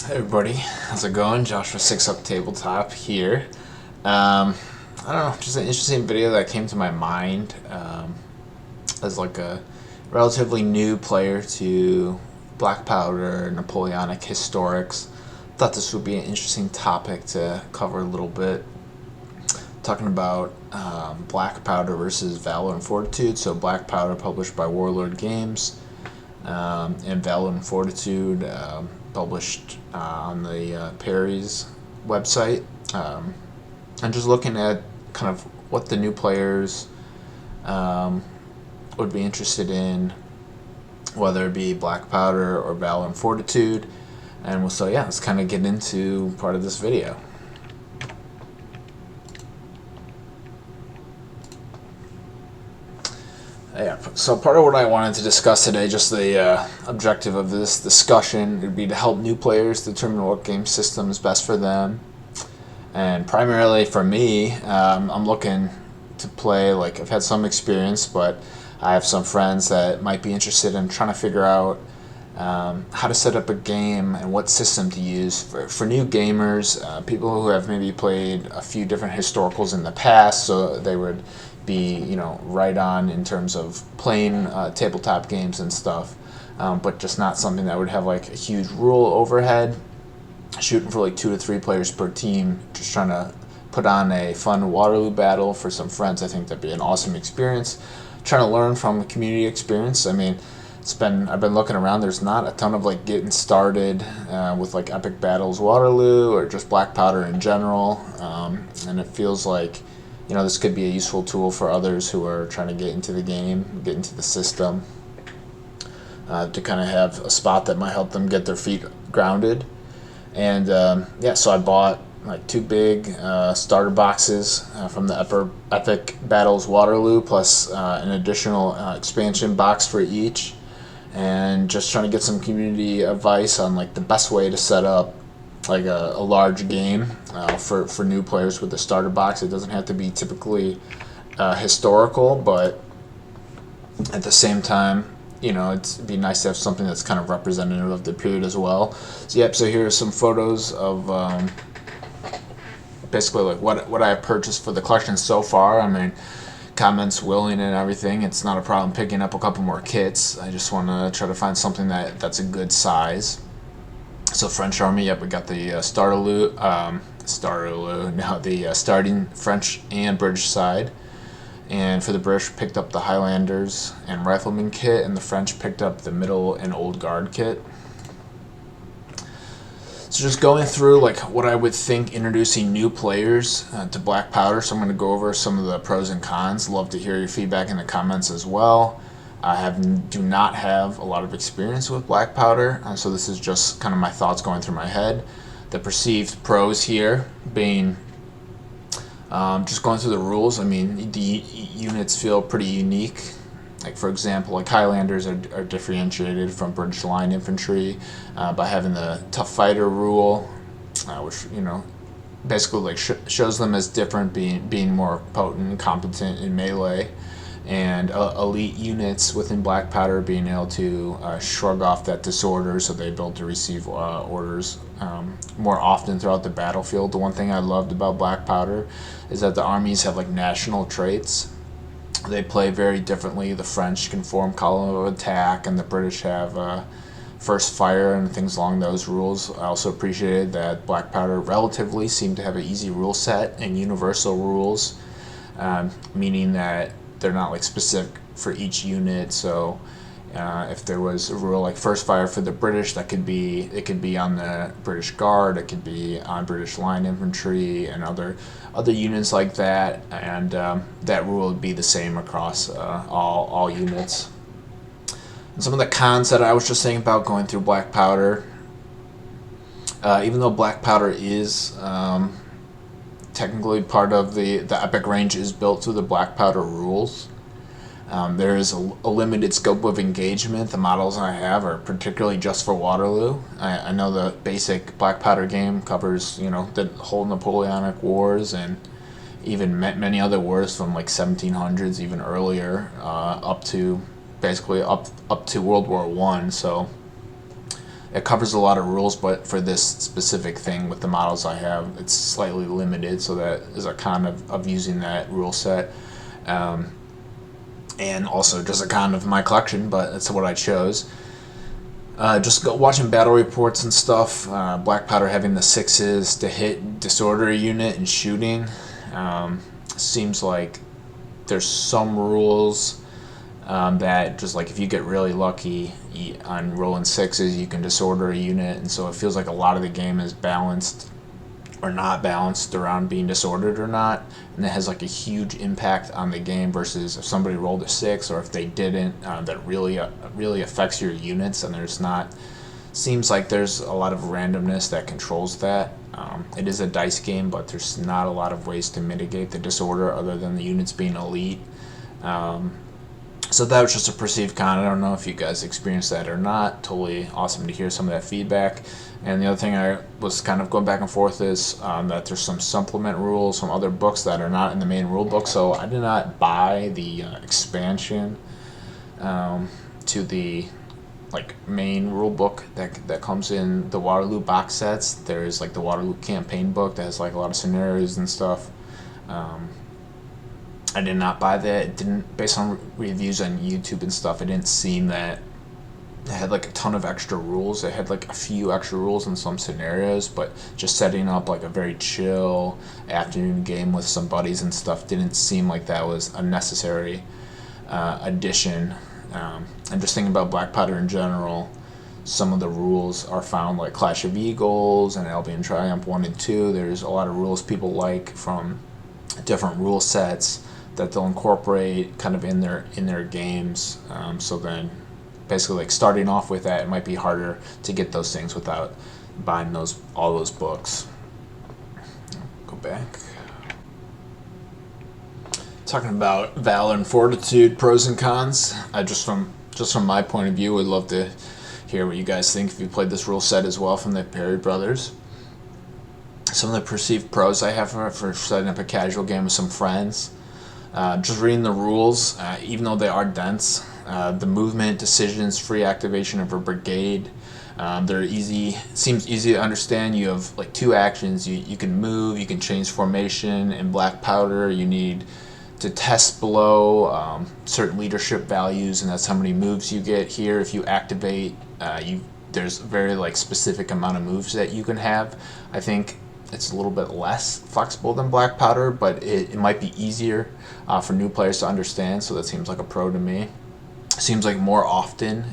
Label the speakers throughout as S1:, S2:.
S1: Hey everybody, how's it going? Joshua 6 Up Tabletop here. I don't know, just an interesting video that came to my mind as like a relatively new player to Black Powder, Napoleonic historics. Thought this would be an interesting topic to cover a little bit. Talking about Black Powder versus Valor and Fortitude. So Black Powder published by Warlord Games, and Valor and Fortitude published on the Perry's website. And just looking at kind of what the new players would be interested in, whether it be Black Powder or Valor and Fortitude. And so yeah, let's kind of get into part of this video. Yeah, so part of what I wanted to discuss today, just the objective of this discussion, would be to help new players determine what game system is best for them. And primarily for me, I'm looking to play, like, I've had some experience, but I have some friends that might be interested in trying to figure out how to set up a game and what system to use. For new gamers, people who have maybe played a few different historicals in the past, so they would be, right on in terms of playing tabletop games and stuff, but just not something that would have like a huge rule overhead. Shooting for like 2 to 3 players per team, just trying to put on a fun Waterloo battle for some friends. I think that'd be an awesome experience. Trying to learn from a community experience. I mean, I've been looking around. There's not a ton of like getting started with like Epic Battles Waterloo or just Black Powder in general, and it feels like this could be a useful tool for others who are trying to get into the game, get into the system, to kind of have a spot that might help them get their feet grounded. And so I bought like 2 big starter boxes from the Epic Battles Waterloo, plus an additional expansion box for each, and just trying to get some community advice on like the best way to set up like a large game for new players with the starter box. It doesn't have to be typically historical, but at the same time, it'd be nice to have something that's kind of representative of the period as well. So here are some photos of basically like what I have purchased for the collection so far. I mean, comments willing and everything. It's not a problem picking up a couple more kits. I just want to try to find something that's a good size. So French Army, yep, we got the the starting French and British side. And for the British, picked up the Highlanders and Rifleman kit, and the French picked up the Middle and Old Guard kit. So just going through like what I would think introducing new players to Black Powder. So I'm going to go over some of the pros and cons. Love to hear your feedback in the comments as well. I do not have a lot of experience with Black Powder, so this is just kind of my thoughts going through my head. The perceived pros here being just going through the rules. I mean, the units feel pretty unique. Like, for example, like Highlanders are differentiated from British line infantry by having the tough fighter rule, which basically like shows them as different, being more potent and competent in melee, and elite units within Black Powder being able to shrug off that disorder, so they're able to receive orders more often throughout the battlefield. The one thing I loved about Black Powder is that the armies have like national traits. They play very differently. The French can form column of attack, and the British have first fire and things along those rules. I also appreciated that Black Powder relatively seemed to have an easy rule set and universal rules, meaning that they're not like specific for each unit. So if there was a rule like first fire for the British, it could be on the British Guard, it could be on British line infantry and other units like that, and that rule would be the same across all units. And some of the cons that I was just saying about going through Black Powder, even though Black Powder is technically part of the Epic range, is built through the Black Powder rules. There is a limited scope of engagement. The models I have are particularly just for Waterloo. I know the basic Black Powder game covers, the whole Napoleonic Wars and even many other wars from like 1700s, even earlier, up to basically up to World War I. So it covers a lot of rules, but for this specific thing with the models I have, it's slightly limited, so that is a con of using that rule set. And also just a con of my collection, but that's what I chose. Just watching battle reports and stuff. Black Powder having the 6s to hit disorder unit and shooting. Seems like there's some rules that just like if you get really lucky on rolling 6s, you can disorder a unit, and so it feels like a lot of the game is balanced or not balanced around being disordered or not, and that has like a huge impact on the game versus if somebody rolled a 6 or if they didn't, that really affects your units, and there's not seems like there's a lot of randomness that controls that. It is a dice game, but there's not a lot of ways to mitigate the disorder other than the units being elite. So that was just a perceived con. I don't know if you guys experienced that or not. Totally awesome to hear some of that feedback. And the other thing I was kind of going back and forth is that there's some supplement rules from other books that are not in the main rule book. So I did not buy the expansion to the main rule book that comes in the Waterloo box sets. There's like the Waterloo campaign book that has like a lot of scenarios and stuff. I did not buy that. It didn't, based on reviews on YouTube and stuff, it didn't seem that it had like a ton of extra rules. It had like a few extra rules in some scenarios, but just setting up like a very chill afternoon game with some buddies and stuff didn't seem like that was a necessary addition. And just thinking about Black Powder in general, some of the rules are found like Clash of Eagles and Albion Triumph 1 and 2. There's a lot of rules people like from different rule sets that they'll incorporate kind of in their games. So then basically like starting off with that, it might be harder to get those things without buying all those books. Go back. Talking about Valor and Fortitude, pros and cons. Just from my point of view, would love to hear what you guys think if you played this rule set as well from the Perry brothers. Some of the perceived pros I have for setting up a casual game with some friends. Just reading the rules, even though they are dense, the movement, decisions, free activation of a brigade, they're easy. Seems easy to understand. You have like 2 actions. You can move, you can change formation. In Black Powder, you need to test below certain leadership values, and that's how many moves you get. Here, if you activate, there's a very like specific amount of moves that you can have. I think it's a little bit less flexible than Black Powder, but it might be easier for new players to understand, so that seems like a pro to me. Seems like more often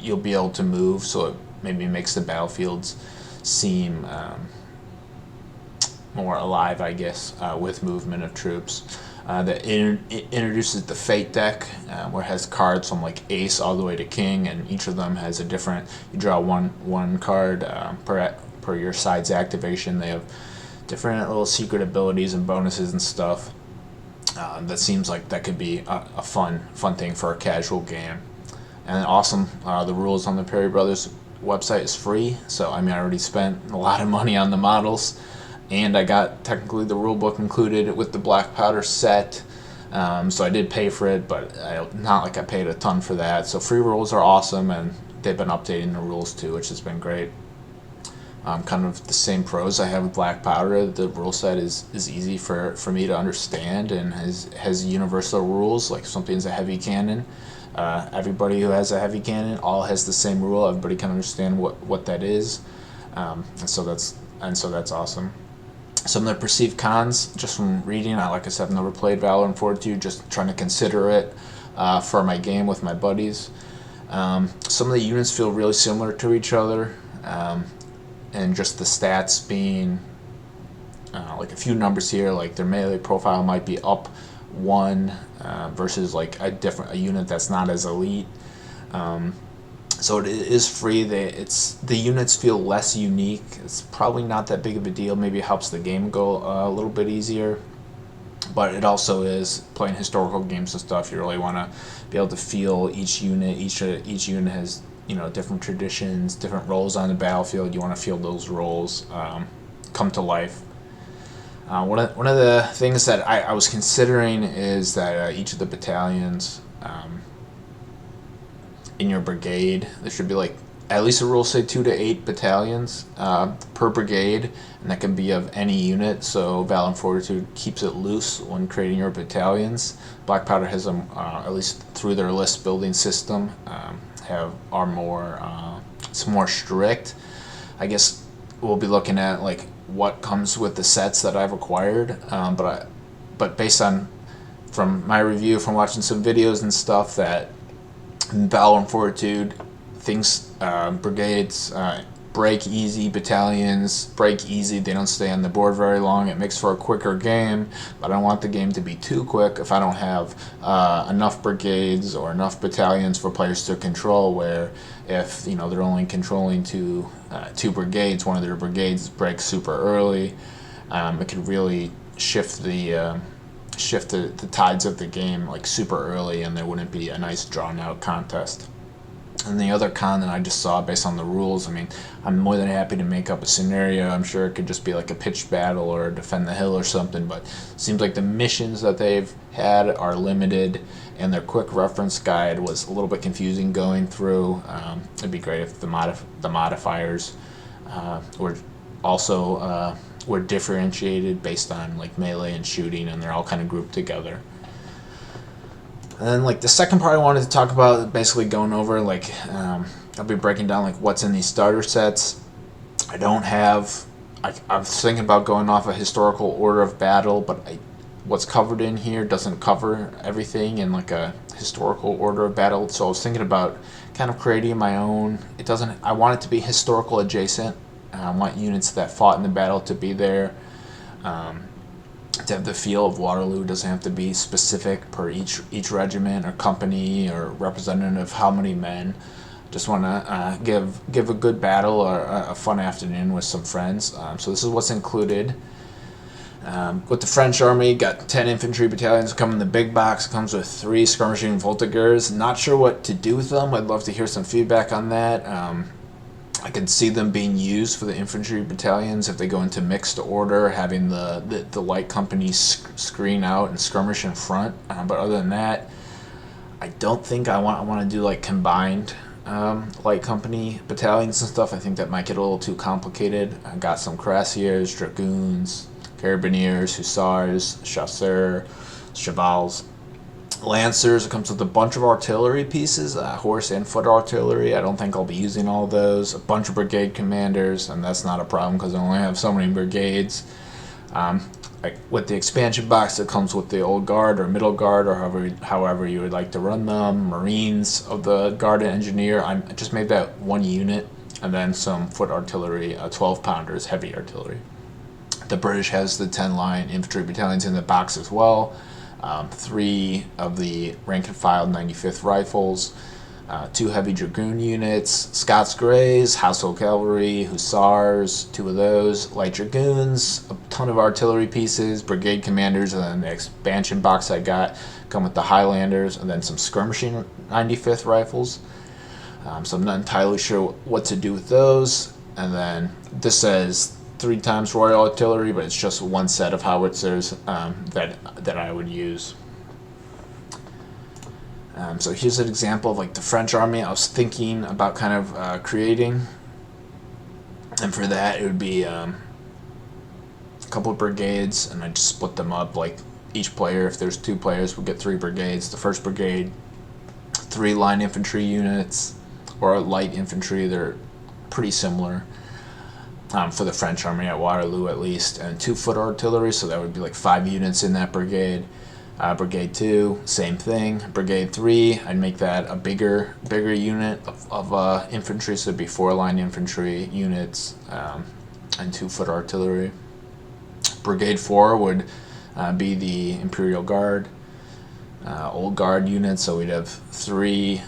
S1: you'll be able to move, so it maybe makes the battlefields seem more alive, I guess, with movement of troops. That it introduces the Fate deck, where it has cards from like Ace all the way to King, and each of them has a different. You draw one card per your side's activation. They have different little secret abilities and bonuses and stuff. That seems like that could be a fun thing for a casual game. And awesome, the rules on the Perry Brothers website is free, so I mean I already spent a lot of money on the models, and I got technically the rule book included with the Black Powder set, so I did pay for it, but not like I paid a ton for that. So free rules are awesome, and they've been updating the rules too, which has been great. Kind of the same pros I have with Black Powder. The rule set is easy for me to understand and has universal rules. Like if something's a heavy cannon, everybody who has a heavy cannon all has the same rule. Everybody can understand what that is, and so that's awesome. Some of the perceived cons, just from reading, like I said, I've never played Valor and Fortitude, just trying to consider it for my game with my buddies. Some of the units feel really similar to each other. And just the stats being like a few numbers here, like their melee profile might be up 1 versus like a unit that's not as elite. So it is free. The units feel less unique. It's probably not that big of a deal. Maybe it helps the game go a little bit easier. But it also is playing historical games and stuff. You really want to be able to feel each unit. Each unit has different traditions, different roles on the battlefield. You want to feel those roles come to life. One of the things that I was considering is that each of the battalions in your brigade, there should be like at least the rules say 2 to 8 battalions per brigade, and that can be of any unit. So Valor and Fortitude keeps it loose when creating your battalions. Black Powder has them, at least through their list building system, it's more strict. I guess we'll be looking at like what comes with the sets that I've acquired, but based on from my review, from watching some videos and stuff, that in Valor and Fortitude, things, brigades break easy, battalions break easy, they don't stay on the board very long. It makes for a quicker game, but I don't want the game to be too quick if I don't have enough brigades or enough battalions for players to control, where if they're only controlling two brigades, one of their brigades breaks super early, it could really shift the tides of the game like super early, and there wouldn't be a nice drawn out contest. And the other con that I just saw based on the rules, I mean, I'm more than happy to make up a scenario. I'm sure it could just be like a pitched battle or defend the hill or something, but it seems like the missions that they've had are limited, and their quick reference guide was a little bit confusing going through. It'd be great if the modifiers were differentiated based on like melee and shooting, and they're all kind of grouped together. And then like the second part I wanted to talk about, basically going over like I'll be breaking down like what's in these starter sets. I was thinking about going off a historical order of battle, but what's covered in here doesn't cover everything in like a historical order of battle. So I was thinking about kind of creating my own. I want it to be historical adjacent. I want units that fought in the battle to be there. To have the feel of Waterloo. Doesn't have to be specific per each regiment or company or representative of how many men. Just want to give a good battle or a fun afternoon with some friends. So this is what's included. With the French army, got 10 infantry battalions come in the big box. It comes with 3 skirmishing voltigeurs. Not sure what to do with them. I'd love to hear some feedback on that. I could see them being used for the infantry battalions if they go into mixed order, having the light company screen out and skirmish in front. But other than that, I don't think I want to do like combined light company battalions and stuff. I think that might get a little too complicated. I got some cuirassiers, dragoons, carabiniers, hussars, chasseurs, chevals, lancers. It comes with a bunch of artillery pieces, horse and foot artillery. I don't think I'll be using all those. A bunch of brigade commanders, and that's not a problem because I only have so many brigades. With the expansion box, it comes with the old guard or middle guard, or however you would like to run them. Marines of the guard and engineer. I just made that one unit, and then some foot artillery, 12-pounders, heavy artillery. The British has the 10-line infantry battalions in the box as well. 3 of the rank and file 95th rifles, 2 heavy dragoon units, Scots Greys, household cavalry, hussars, 2 of those, light dragoons, a ton of artillery pieces, brigade commanders, and then the expansion box I got come with the Highlanders, and then some skirmishing 95th rifles. So I'm not entirely sure what to do with those. And then this says 3 times Royal Artillery, but it's just one set of howitzers that I would use. So here's an example of like the French army I was thinking about kind of creating, and for that it would be a couple of brigades, and I just split them up. Like each player, if there's 2 players, would get 3 brigades. The first brigade, 3 line infantry units or light infantry. They're pretty similar. For the French army at Waterloo at least, and 2 foot artillery, so that would be like 5 units in that brigade. Brigade 2, same thing. Brigade 3, I'd make that a bigger unit of infantry, so it'd be 4 line infantry units and 2 foot artillery. Brigade 4 would be the Imperial Guard, Old Guard units, so we'd have 3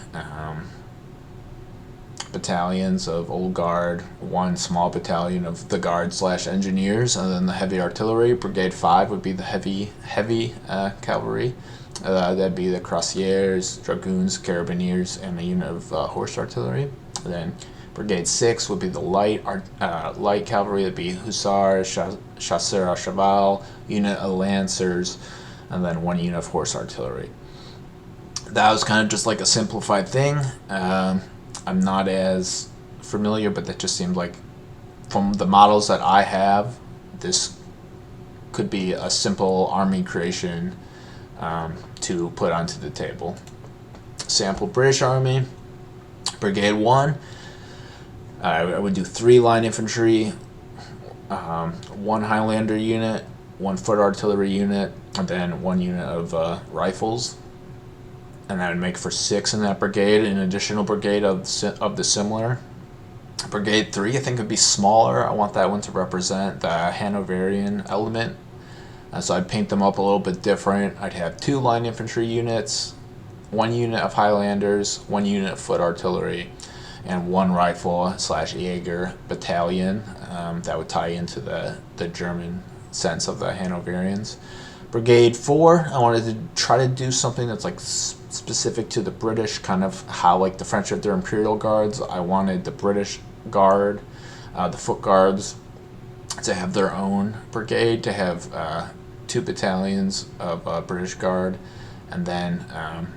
S1: battalions of Old Guard, 1 small battalion of the Guard / Engineers, and then the heavy artillery. Brigade 5 would be the heavy cavalry. That'd be the Cuirassiers, Dragoons, Carabiniers, and a unit of horse artillery. And then Brigade 6 would be the light cavalry. That'd be Hussars, Chasseurs à Cheval, unit of Lancers, and then 1 unit of horse artillery. That was kind of just like a simplified thing. I'm not as familiar, but that just seemed like, from the models that I have, this could be a simple army creation to put onto the table. Sample British Army, Brigade 1. I would do 3 line infantry, 1 Highlander unit, 1 foot artillery unit, and then 1 unit of rifles. And that would make for 6 in that brigade. An additional brigade of the similar. Brigade 3, I think, would be smaller. I want that one to represent the Hanoverian element. So I'd paint them up a little bit different. I'd have 2 line infantry units, 1 unit of Highlanders, 1 unit of foot artillery, and 1 rifle / Jaeger battalion. That would tie into the German sense of the Hanoverians. Brigade 4, I wanted to try to do something that's like specific to the British, kind of how like the French have their Imperial Guards. I wanted the British Guard, the Foot Guards, to have their own brigade, to have 2 battalions of British Guard, and then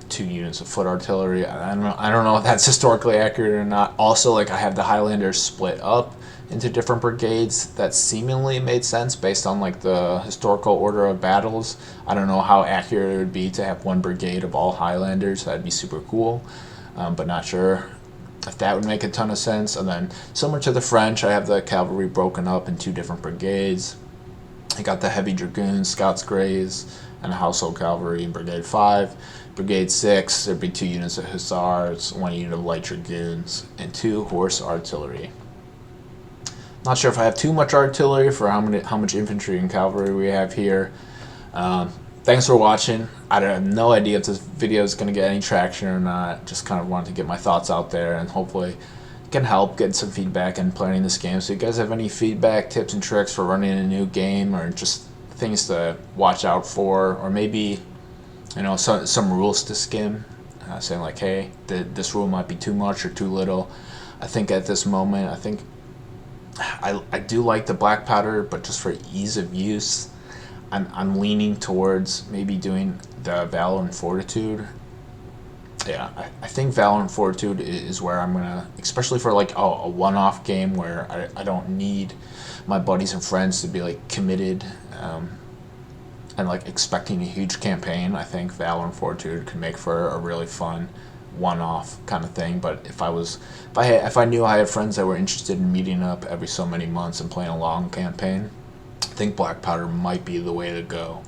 S1: 2 units of foot artillery. I don't know if that's historically accurate or not. Also, like, I have the Highlanders split up into different brigades. That seemingly made sense based on like the historical order of battles. I don't know how accurate it would be to have 1 brigade of all Highlanders. That'd be super cool, but not sure if that would make a ton of sense. And then, similar to the French, I have the cavalry broken up in 2 different brigades. I got the heavy dragoons, Scots Greys, and the household cavalry in Brigade 5. Brigade 6, there'd be 2 units of hussars, 1 unit of light dragoons, and 2 horse artillery. Not sure if I have too much artillery for how much infantry and cavalry we have here. Thanks for watching. I have no idea if this video is going to get any traction or not. Just kind of wanted to get my thoughts out there, and hopefully can help get some feedback in planning this game. So if you guys have any feedback, tips, and tricks for running a new game, or just things to watch out for, or maybe, you know, some rules to skim, saying like, hey, this rule might be too much or too little. I think at this moment, I do like the black powder, but just for ease of use, I'm leaning towards maybe doing the Valor and Fortitude. Yeah, I think Valor and Fortitude is where I'm gonna, especially for like a one-off game where I don't need my buddies and friends to be like committed and like expecting a huge campaign. I think Valor and Fortitude could make for a really fun one-off kind of thing. But if I knew I had friends that were interested in meeting up every so many months and playing a long campaign, I think black powder might be the way to go.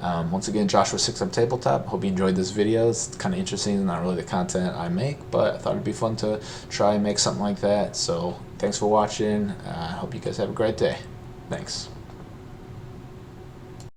S1: Once again, Joshua 6 on Tabletop. Hope you enjoyed this video. It's kind of interesting. It's not really the content I make, but I thought it'd be fun to try and make something like that. So thanks for watching. I hope you guys have a great day. Thanks.